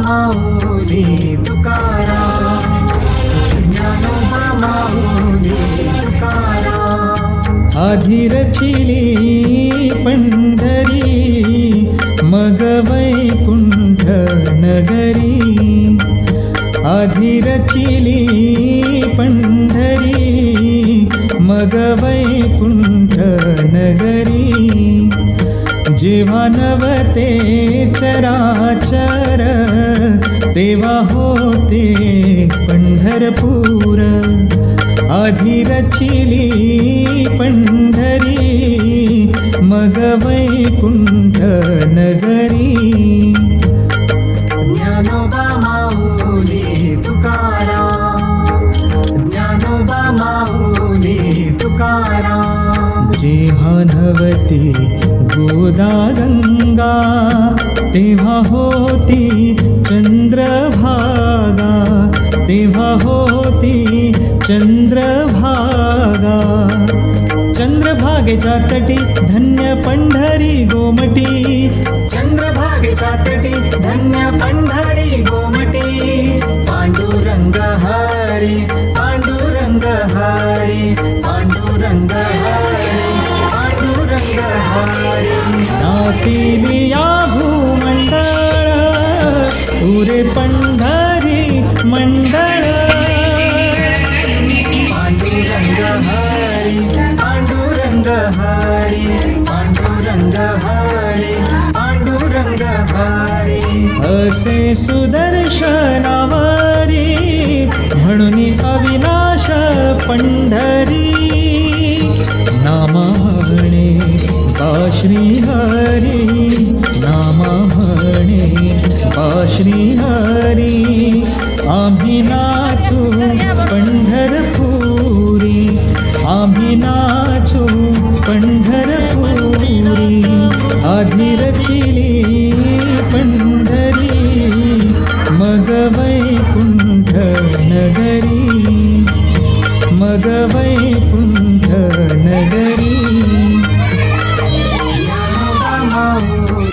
माऊली तुकाराम, ज्ञानोबा माऊली तुकाराम. आधी रचिली पंढरी मग वैकुंठ नगरी, आधी रचिली पंढरी मग वैकुंठ नगरी. जेव्हा नवते चराचर तेव्हा होते पंढरपूर, आधी रचिली पंढरी मग वैकुंठ नगरी. ज्ञानोबा माऊली तुकाराम, ज्ञानोबा माऊली तुकाराम. जेव्हा नवती गोदा गंगा तेव्हा होती चंद्रभागा, तेव्हा होती चंद्रभागा. चंद्रभागेच्या तटी धन्य पंढरी गोमटी, चंद्रभागेच्या तटी धन्य पंढरी गोमटी. पांडुरंग हरी, पांडुरंग हरी, पांडुरंग हरी, पांडुरंग हरी. नासिली या भूमंडळ पुरे पंढरी मंडळ. पांडुरंग हरी, पांडुरंग हरी, पांडुरंग हरी, पांडुरंग हरी. असे सुदर्शनावरी म्हणून अविनाश पंढरी. नामा म्हणे बा श्रीहरी, नामा म्हणे बा श्रीहरी. आम्ही नाचू पंढरपुरी, आम्ही नाचू पंढरपुरी. आधी रचिली